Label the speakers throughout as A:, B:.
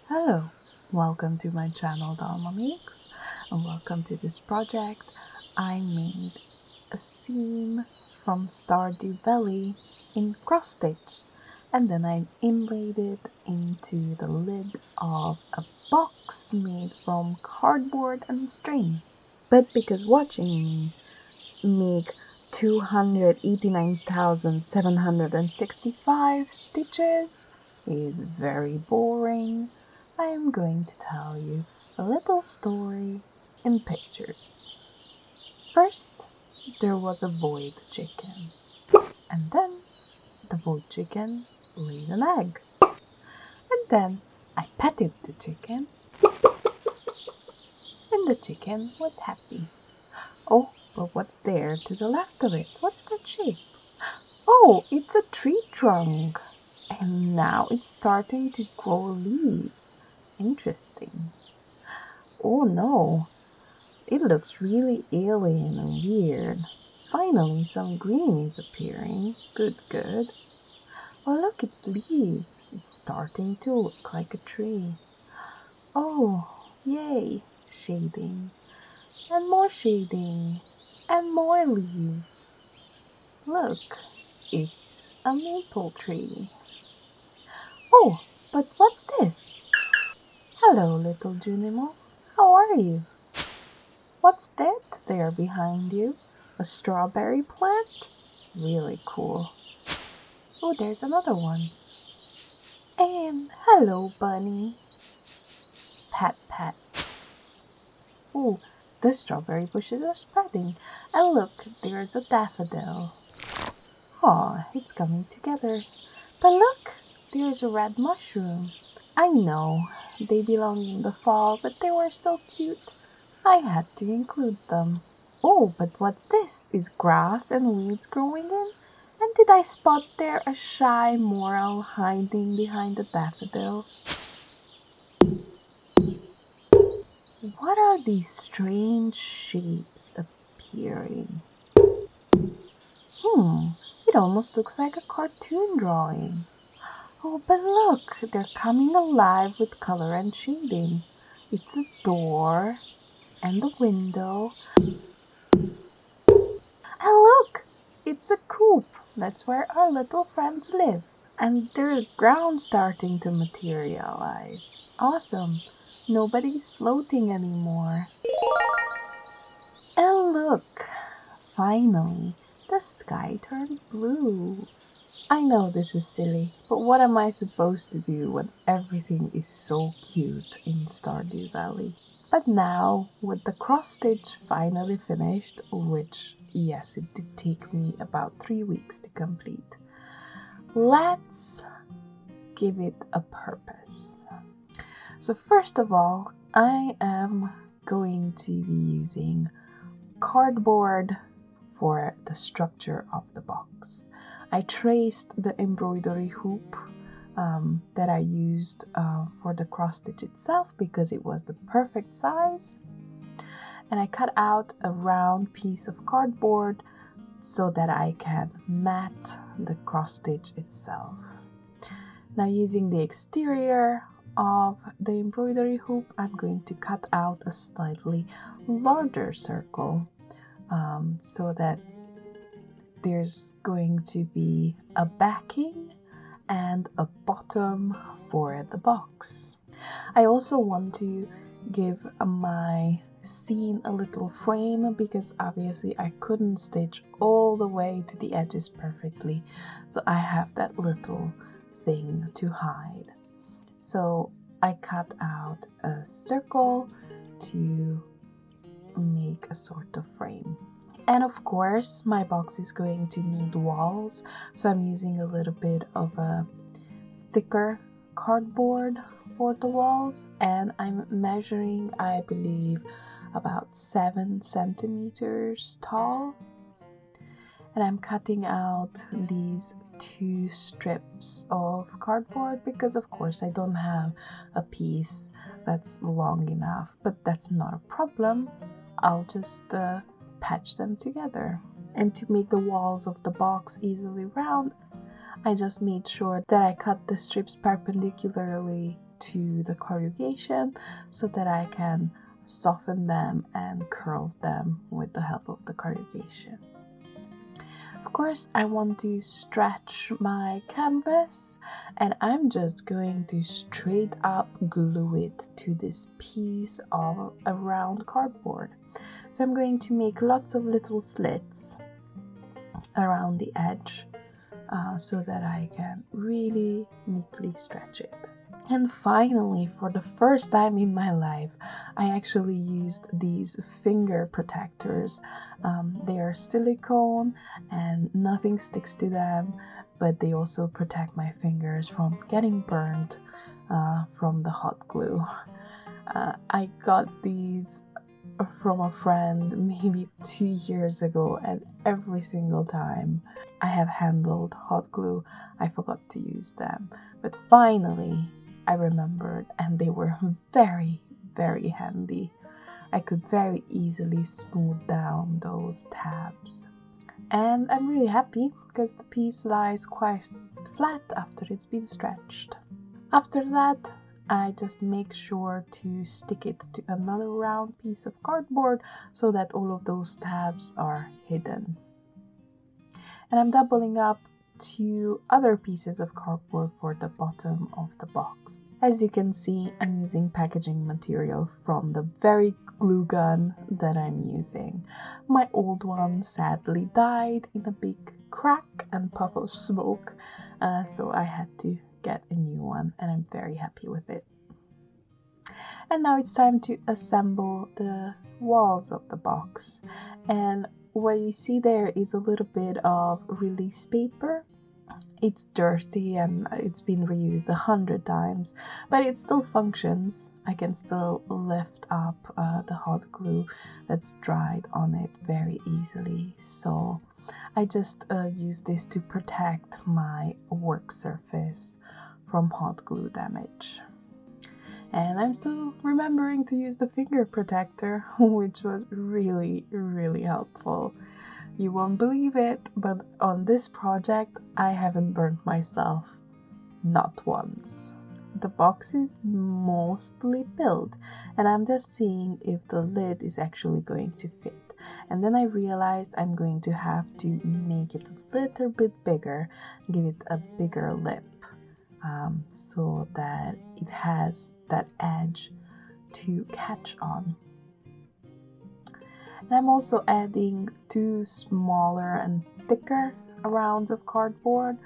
A: Hello, welcome to my channel Dalma Makes, and welcome to this project. I made a scene from Stardew Valley in cross stitch, and then I inlaid it into the lid of a box made from cardboard and string. But because watching me make 289,765 stitches is very boring, I am going to tell you a little story in pictures. First, there was a void chicken, and then the void chicken laid an egg, and then I petted the chicken, and the chicken was happy. Oh, but what's there to the left of it? What's that shape? Oh, it's a tree trunk. And now it's starting to grow leaves. Interesting. Oh no, it looks really alien and weird. Finally, some green is appearing. Good, good. Oh, look, it's leaves. It's starting to look like a tree. Oh, yay, shading. And more shading. And more leaves. Look, it's a maple tree. Oh, but what's this? Hello, little Junimo. How are you? What's that there behind you? A strawberry plant? Really cool. Oh, there's another one. And hello, bunny. Pat, pat. Oh, the strawberry bushes are spreading. And look, there's a daffodil. Aw, it's coming together. But look, there's a red mushroom. I know, they belong in the fall, but they were so cute. I had to include them. Oh, but what's this? Is grass and weeds growing in? And did I spot there a shy moral hiding behind the daffodil? What are these strange shapes appearing? It almost looks like a cartoon drawing. Oh, but look, they're coming alive with color and shading. It's a door and a window. And look, it's a coop. That's where our little friends live. And there's ground starting to materialize. Awesome. Nobody's floating anymore. And look, finally, the sky turned blue. I know this is silly, but what am I supposed to do when everything is so cute in Stardew Valley? But now, with the cross stitch finally finished, which, yes, it did take me about 3 weeks to complete, let's give it a purpose. So first of all, I am going to be using cardboard for the structure of the box. I traced the embroidery hoop that I used for the cross stitch itself because it was the perfect size, and I cut out a round piece of cardboard so that I can mat the cross stitch itself. Now, using the exterior of the embroidery hoop, I'm going to cut out a slightly larger circle so that there's going to be a backing and a bottom for the box. I also want to give my scene a little frame because obviously I couldn't stitch all the way to the edges perfectly, so I have that little thing to hide. So I cut out a circle to make a sort of frame. And of course, my box is going to need walls, so I'm using a little bit of a thicker cardboard for the walls, and I'm measuring, I believe, about 7 centimeters tall. And I'm cutting out these 2 strips of cardboard because, of course, I don't have a piece that's long enough, but that's not a problem. I'll just patch them together. And to make the walls of the box easily round, I just made sure that I cut the strips perpendicularly to the corrugation so that I can soften them and curl them with the help of the corrugation. Of course, I want to stretch my canvas, and I'm just going to straight up glue it to this piece of a round cardboard. So I'm going to make lots of little slits around the edge so that I can really neatly stretch it. And finally, for the first time in my life, I actually used these finger protectors. They are silicone and nothing sticks to them, but they also protect my fingers from getting burnt from the hot glue. I got these from a friend maybe 2 years ago, and every single time I have handled hot glue, I forgot to use them. But finally, I remembered, and they were very, very handy. I could very easily smooth down those tabs. And I'm really happy because the piece lies quite flat after it's been stretched. After that, I just make sure to stick it to another round piece of cardboard so that all of those tabs are hidden. And I'm doubling up 2 other pieces of cardboard for the bottom of the box. As you can see, I'm using packaging material from the very glue gun that I'm using. My old one sadly died in a big crack and puff of smoke, so I had to get a new one, and I'm very happy with it. And now it's time to assemble the walls of the box. And what you see there is a little bit of release paper. It's dirty and it's been reused 100 times, but it still functions. I can still lift up the hot glue that's dried on it very easily. So I just use this to protect my work surface from hot glue damage. And I'm still remembering to use the finger protector, which was really, really helpful. You won't believe it, but on this project, I haven't burnt myself, not once. The box is mostly built, and I'm just seeing if the lid is actually going to fit. And then I realized I'm going to have to make it a little bit bigger, give it a bigger lip, so that it has that edge to catch on. And I'm also adding 2 smaller and thicker rounds of cardboard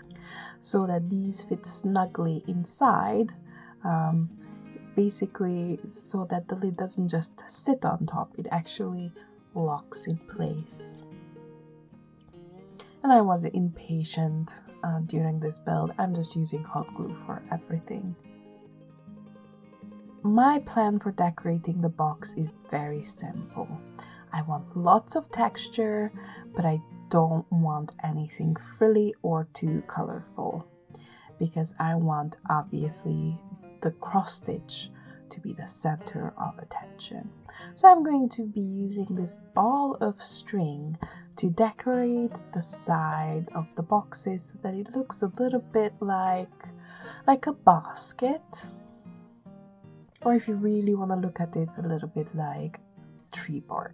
A: so that these fit snugly inside, basically so that the lid doesn't just sit on top, it actually locks in place. And I was impatient during this build. I'm just using hot glue for everything. My plan for decorating the box is very simple. I want lots of texture, but I don't want anything frilly or too colorful, because I want, obviously, the cross stitch to be the center of attention. So I'm going to be using this ball of string to decorate the side of the boxes so that it looks a little bit like a basket, or if you really want to look at it, a little bit like tree bark.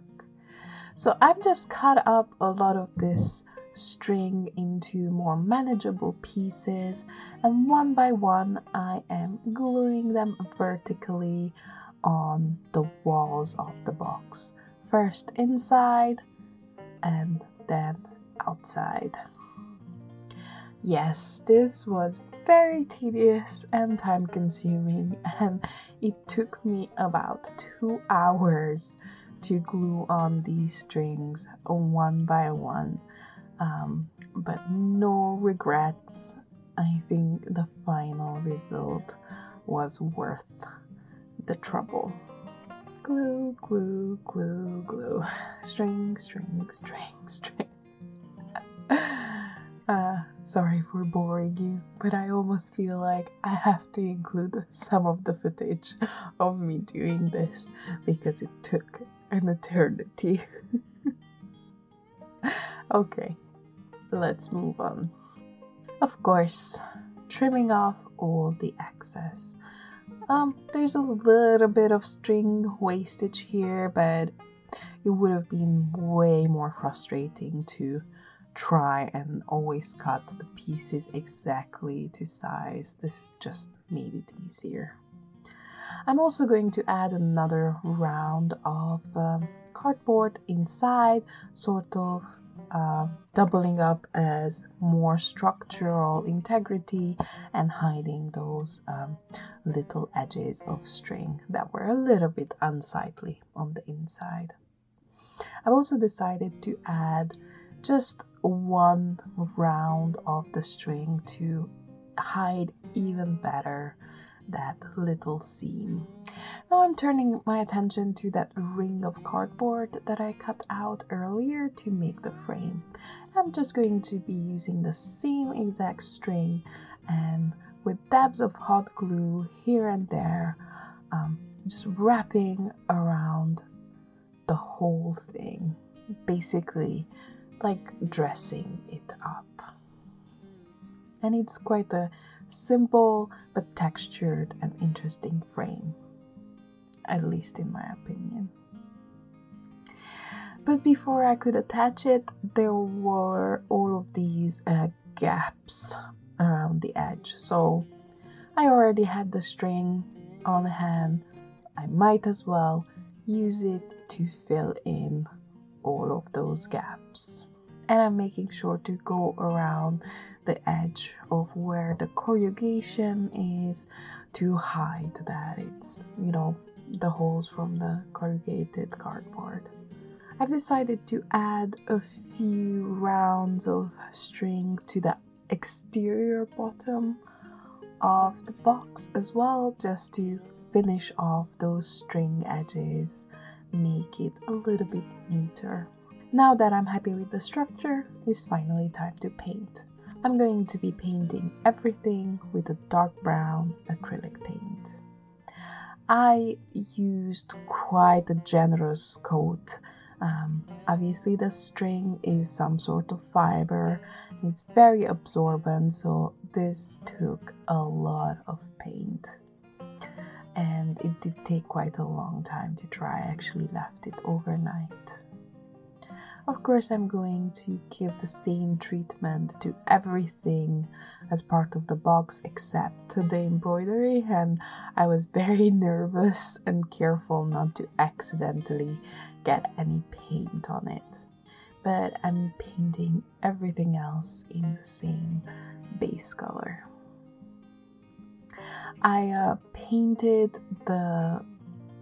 A: So I've just cut up a lot of this string into more manageable pieces, and one by one I am gluing them vertically on the walls of the box. First inside and then outside. Yes, this was very tedious and time consuming, and it took me about 2 hours to glue on these strings one by one, but no regrets. I think the final result was worth the trouble. Glue, glue, glue, glue. String, string, string, string. Sorry for boring you, but I almost feel like I have to include some of the footage of me doing this because it took an eternity. Okay, let's move on. Of course, trimming off all the excess. There's a little bit of string wastage here, but it would have been way more frustrating to try and always cut the pieces exactly to size. This just made it easier. I'm also going to add another round of cardboard inside, sort of doubling up as more structural integrity and hiding those little edges of string that were a little bit unsightly on the inside. I've also decided to add just one round of the string to hide even better that little seam. Now I'm turning my attention to that ring of cardboard that I cut out earlier to make the frame. I'm just going to be using the same exact string and with dabs of hot glue here and there, just wrapping around the whole thing, basically like dressing it up. And it's quite a simple but textured and interesting frame, at least in my opinion. But before I could attach it, there were all of these gaps around the edge. So I already had the string on hand. I might as well use it to fill in all of those gaps. And I'm making sure to go around the edge of where the corrugation is to hide that it's, the holes from the corrugated cardboard. I've decided to add a few rounds of string to the exterior bottom of the box as well, just to finish off those string edges, make it a little bit neater. Now that I'm happy with the structure, it's finally time to paint. I'm going to be painting everything with a dark brown acrylic paint. I used quite a generous coat. Obviously the string is some sort of fiber. It's very absorbent, so this took a lot of paint. And it did take quite a long time to dry. I actually left it overnight. Of course, I'm going to give the same treatment to everything as part of the box except the embroidery, and I was very nervous and careful not to accidentally get any paint on it. But I'm painting everything else in the same base color. I painted the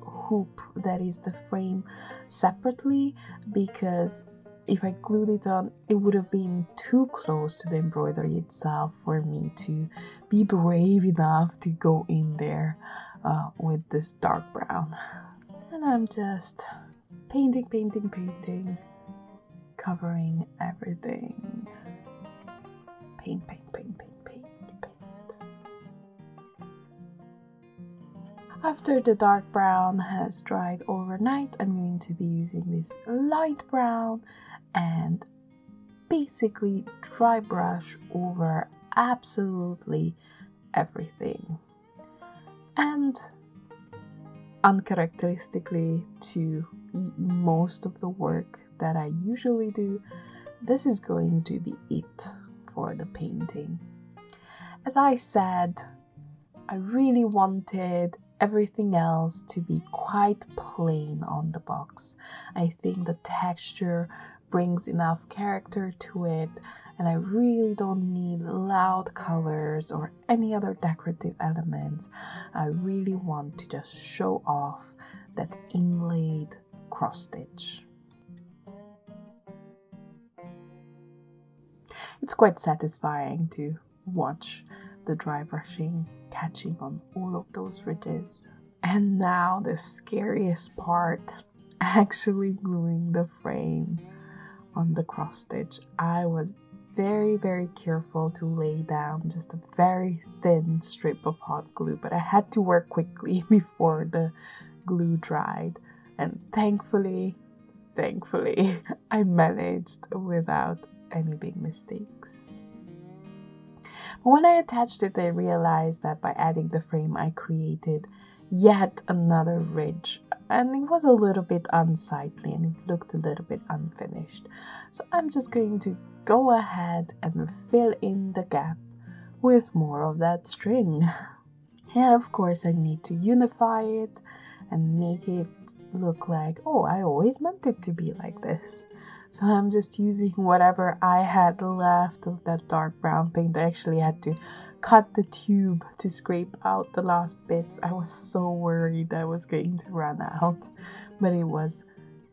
A: hoop that is the frame separately because if I glued it on, it would have been too close to the embroidery itself for me to be brave enough to go in there with this dark brown. And I'm just painting, covering everything. Paint. After the dark brown has dried overnight, I'm going to be using this light brown and basically dry brush over absolutely everything. And uncharacteristically to most of the work that I usually do, this is going to be it for the painting. As I said, I really wanted everything else to be quite plain on the box. I think the texture brings enough character to it, and I really don't need loud colors or any other decorative elements. I really want to just show off that inlaid cross stitch. It's quite satisfying to watch the dry brushing catching on all of those ridges. And now the scariest part, actually gluing the frame on the cross stitch. I was very careful to lay down just a very thin strip of hot glue, but I had to work quickly before the glue dried, and thankfully I managed without any big mistakes. When I attached it, I realized that by adding the frame, I created yet another ridge, and it was a little bit unsightly and it looked a little bit unfinished. So I'm just going to go ahead and fill in the gap with more of that string. And of course I need to unify it and make it look like, oh, I always meant it to be like this. So I'm just using whatever I had left of that dark brown paint. I actually had to cut the tube to scrape out the last bits. I was so worried I was going to run out, but it was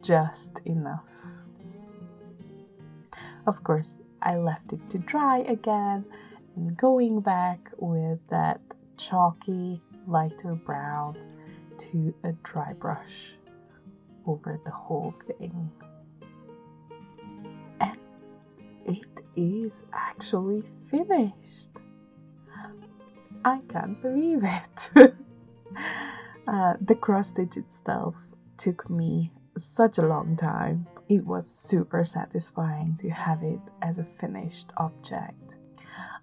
A: just enough. Of course, I left it to dry again, and going back with that chalky lighter brown to a dry brush over the whole thing. And it is actually finished. I can't believe it. The cross stitch itself took me such a long time. It was super satisfying to have it as a finished object.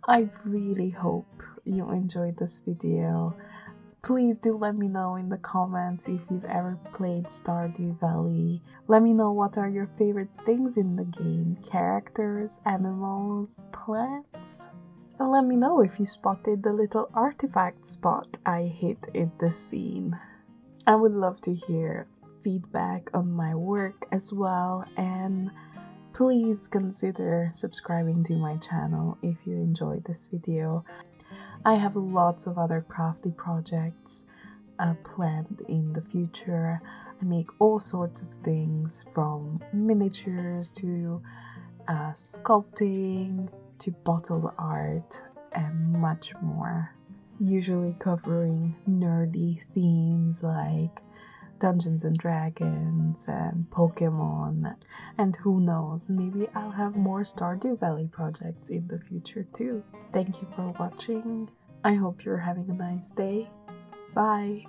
A: I really hope you enjoyed this video. Please do let me know in the comments if you've ever played Stardew Valley. Let me know what are your favorite things in the game. Characters, animals, plants. And let me know if you spotted the little artifact spot I hid in the scene. I would love to hear feedback on my work as well, and please consider subscribing to my channel if you enjoyed this video. I have lots of other crafty projects planned in the future. I make all sorts of things, from miniatures to sculpting to bottle art and much more. Usually covering nerdy themes like Dungeons and Dragons and Pokemon, and who knows, maybe I'll have more Stardew Valley projects in the future too. Thank you for watching. I hope you're having a nice day. Bye!